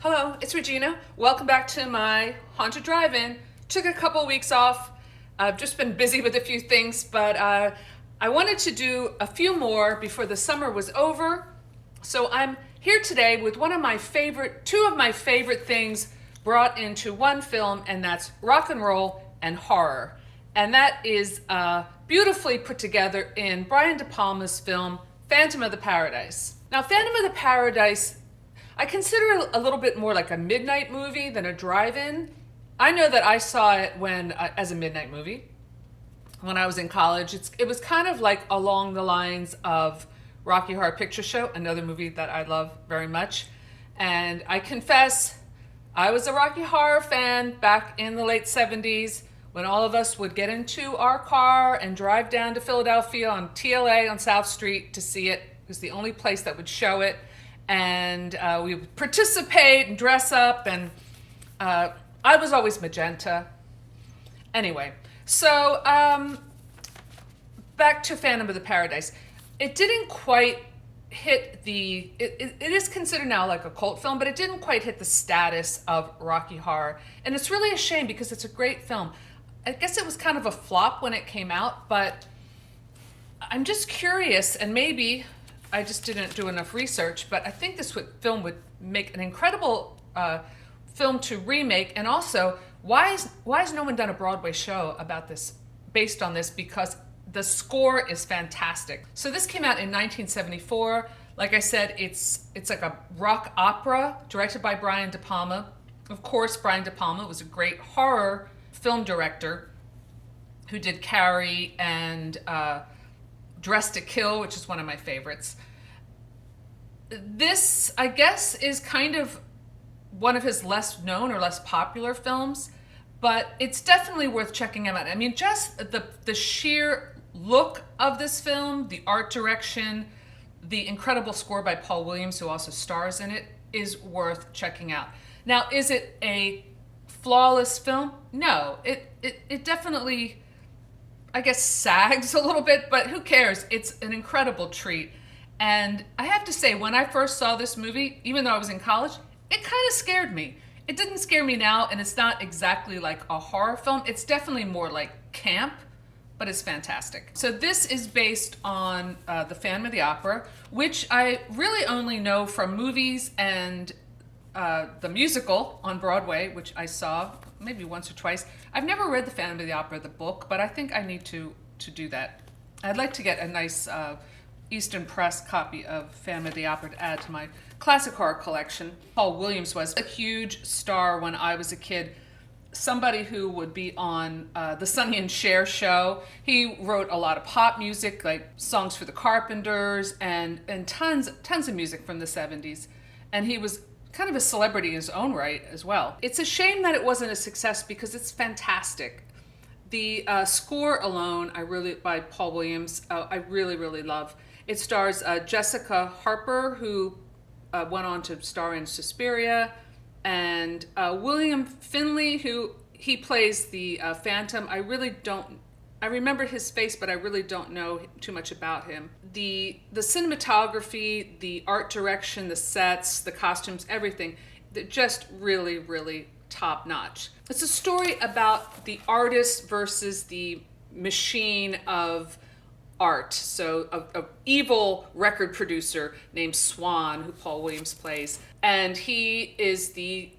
Hello, it's Regina. Welcome back to my Haunted Drive-In. Took a couple weeks off. I've just been busy with a few things, but I wanted to do a few more before the summer was over. So I'm here today with two of my favorite things brought into one film, and that's rock and roll and horror. And that is beautifully put together in Brian de Palma's film, Phantom of the Paradise. Now, Phantom of the Paradise I consider it a little bit more like a midnight movie than a drive-in. I know that I saw it as a midnight movie when I was in college. It was kind of like along the lines of Rocky Horror Picture Show, another movie that I love very much. And I confess, I was a Rocky Horror fan back in the late 70s when all of us would get into our car and drive down to Philadelphia on TLA on South Street to see it. It was the only place that would show it. And we would participate and dress up, and I was always magenta. Anyway, so back to Phantom of the Paradise. It didn't quite hit it is considered now like a cult film, but it didn't quite hit the status of Rocky Horror. And it's really a shame because it's a great film. I guess it was kind of a flop when it came out, but I'm just curious, and maybe I just didn't do enough research, but I think this film would make an incredible film to remake. And also, why has no one done a Broadway show about this, based on this? Because the score is fantastic. So this came out in 1974. Like I said, it's like a rock opera directed by Brian de Palma. Of course, Brian de Palma was a great horror film director who did Carrie and Dressed to Kill, which is one of my favorites. This, I guess, is kind of one of his less known or less popular films, but it's definitely worth checking out. I mean, just the sheer look of this film, the art direction, the incredible score by Paul Williams, who also stars in it, is worth checking out. Now, is it a flawless film? No, it definitely, I guess, sags a little bit, but who cares? It's an incredible treat. And I have to say, when I first saw this movie, even though I was in college, it kind of scared me. It didn't scare me now, and it's not exactly like a horror film. It's definitely more like camp, but it's fantastic. So this is based on the Phantom of the Opera, which I really only know from movies and the musical on Broadway, which I saw maybe once or twice. I've never read the Phantom of the Opera, the book, but I think I need to do that. I'd like to get a nice Eastern Press copy of Phantom of the Opera to add to my classic horror collection. Paul Williams was a huge star when I was a kid. Somebody who would be on the Sonny and Cher show. He wrote a lot of pop music, like songs for the Carpenters and tons of music from the 70s. And he was kind of a celebrity in his own right as well. It's a shame that it wasn't a success because it's fantastic. The score alone, by Paul Williams, I really love. It stars Jessica Harper, who went on to star in Suspiria, and William Finley, who he plays the Phantom. I remember his face, but I really don't know too much about him. The cinematography, the art direction, the sets, the costumes, everything, they're just really top notch. It's a story about the artist versus the machine of art. So a evil record producer named Swan, who Paul Williams plays, and he is the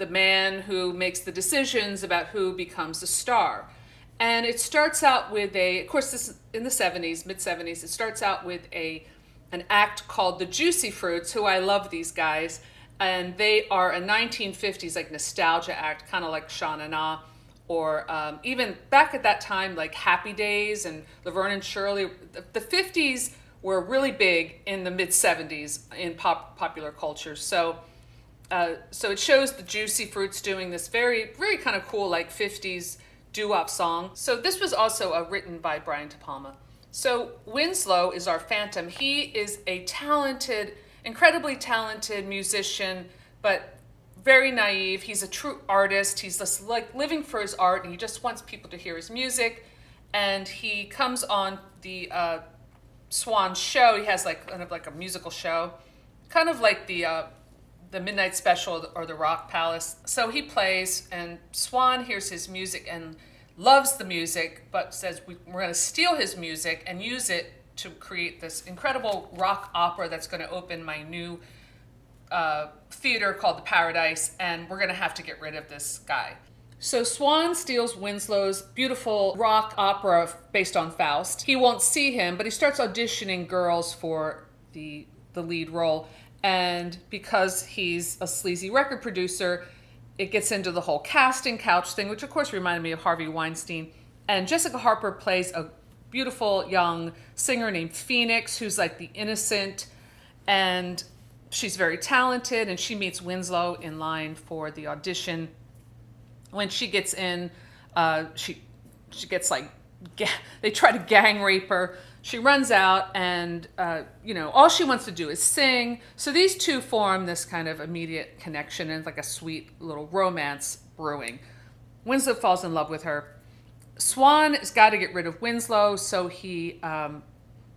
man who makes the decisions about who becomes a star. And it starts out with of course this is in the 70s, mid-70s, it starts out with an act called the Juicy Fruits, who I love these guys, and they are a 1950s like nostalgia act, kind of like Sha Na Na, or even back at that time, like Happy Days and Laverne and Shirley. The 50s were really big in the mid-70s in popular culture. So it shows the Juicy Fruits doing this very kind of cool like 50s doo-wop song. So this was also written by Brian de Palma. So Winslow is our Phantom. He is a incredibly talented musician, but very naive. He's a true artist. He's just like living for his art, and he just wants people to hear his music. And he comes on the Swan show. He has like kind of like a musical show, kind of like the the Midnight Special or the Rock Palace. So he plays, and Swan hears his music and loves the music, but says we're going to steal his music and use it to create this incredible rock opera that's going to open my new theater called the Paradise, and we're going to have to get rid of this guy. So Swan steals Winslow's beautiful rock opera based on Faust. He won't see him, but he starts auditioning girls for the lead role. And because he's a sleazy record producer, it gets into the whole casting couch thing, which of course reminded me of Harvey Weinstein. And Jessica Harper plays a beautiful young singer named Phoenix, who's like the innocent, and she's very talented, and she meets Winslow in line for the audition. When she gets in, she gets like, they try to gang rape her. She runs out, and all she wants to do is sing. So these two form this kind of immediate connection, and it's like a sweet little romance brewing. Winslow falls in love with her. Swan has got to get rid of Winslow, so he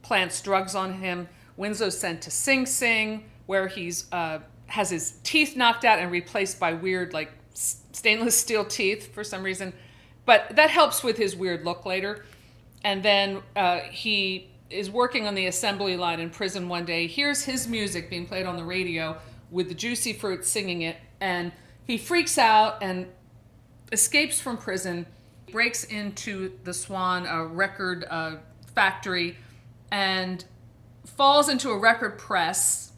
plants drugs on him. Winslow's sent to Sing Sing, where he's has his teeth knocked out and replaced by weird like stainless steel teeth for some reason, but that helps with his weird look later. And then he is working on the assembly line in prison one day, hears his music being played on the radio with the Juicy Fruit singing it, and he freaks out and escapes from prison, breaks into the Swan record factory, and falls into a record press.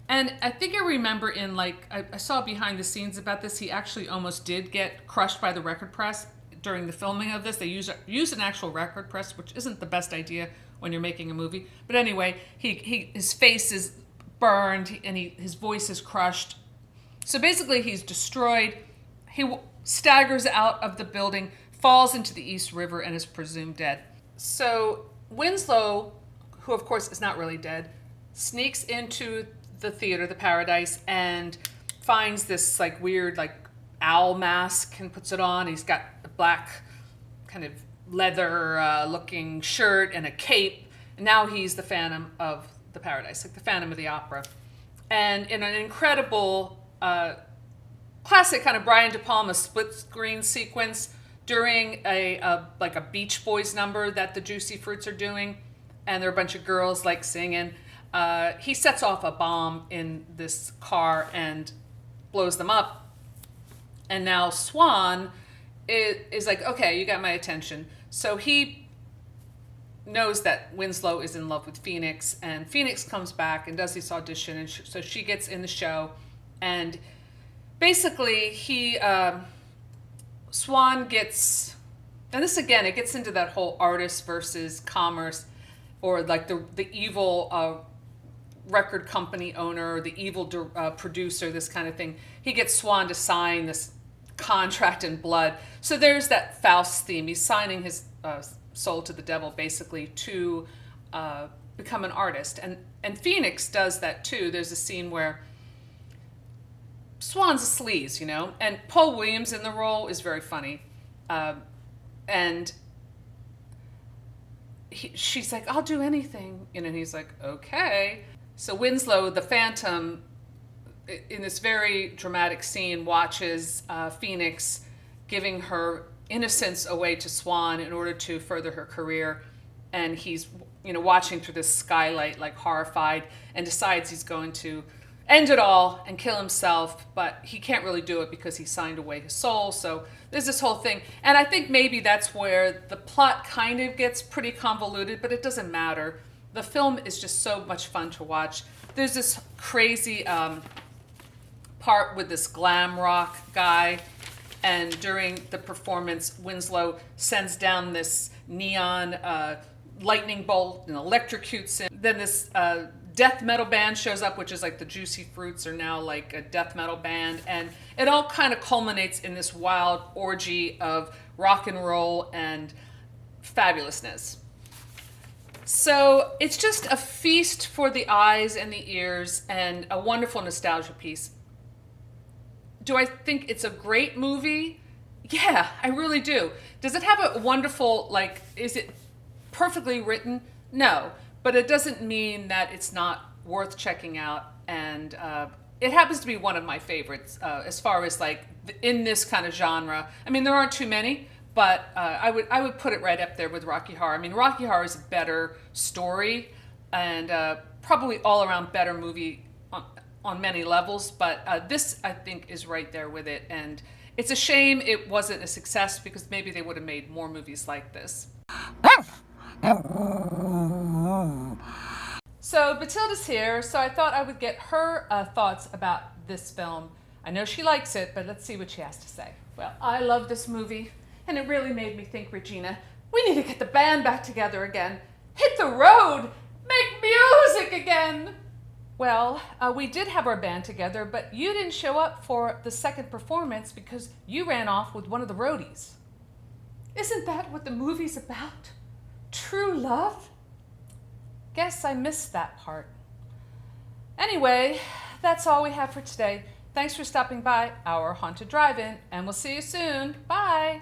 And I think I remember I saw behind the scenes about this, he actually almost did get crushed by the record press during the filming of this. They use an actual record press, which isn't the best idea when you're making a movie. But anyway, his face is burned and his voice is crushed. So basically he's destroyed. He staggers out of the building, falls into the East River, and is presumed dead. So Winslow, who of course is not really dead, sneaks into the theater, the Paradise, and finds this like weird like owl mask and puts it on. He's got a black kind of leather looking shirt and a cape. And now he's the Phantom of the Paradise, like the Phantom of the Opera. And in an incredible classic kind of Brian de Palma split screen sequence during a Beach Boys number that the Juicy Fruits are doing, and there are a bunch of girls like singing. He sets off a bomb in this car and blows them up. And now Swan is like, okay, you got my attention. So he knows that Winslow is in love with Phoenix, and Phoenix comes back and does this audition, and so she gets in the show. And basically Swan gets, and this again, it gets into that whole artist versus commerce, or like the evil record company owner, the evil producer, this kind of thing. He gets Swan to sign this contract in blood. So there's that Faust theme. He's signing his soul to the devil, basically, to become an artist. And Phoenix does that too. There's a scene where Swan's a sleaze, and Paul Williams in the role is very funny. And she's like, I'll do anything. And he's like, okay. So Winslow, the Phantom, in this very dramatic scene, watches Phoenix giving her innocence away to Swan in order to further her career. And he's, watching through this skylight, like horrified, and decides he's going to end it all and kill himself, but he can't really do it because he signed away his soul. So there's this whole thing. And I think maybe that's where the plot kind of gets pretty convoluted, but it doesn't matter. The film is just so much fun to watch. There's this crazy part with this glam rock guy, and during the performance, Winslow sends down this neon lightning bolt and electrocutes him. Then this death metal band shows up, which is like the Juicy Fruits are now like a death metal band, and it all kind of culminates in this wild orgy of rock and roll and fabulousness. So it's just a feast for the eyes and the ears, and a wonderful nostalgia piece. Do I think it's a great movie? Yeah, I really do. Does it have a wonderful, is it perfectly written? No, but it doesn't mean that it's not worth checking out. And it happens to be one of my favorites as far as like in this kind of genre. I mean, there aren't too many, but I would put it right up there with Rocky Horror. I mean, Rocky Horror is a better story and probably all around better movie on many levels, but this I think is right there with it, and it's a shame it wasn't a success because maybe they would have made more movies like this. So Batilda's here, so I thought I would get her thoughts about this film. I know she likes it, but let's see what she has to say. Well, I love this movie, and it really made me think, Regina, we need to get the band back together again. Hit the road! Make music again! Well, we did have our band together, but you didn't show up for the second performance because you ran off with one of the roadies. Isn't that what the movie's about? True love? Guess I missed that part. Anyway, that's all we have for today. Thanks for stopping by our Haunted Drive-In, and we'll see you soon. Bye!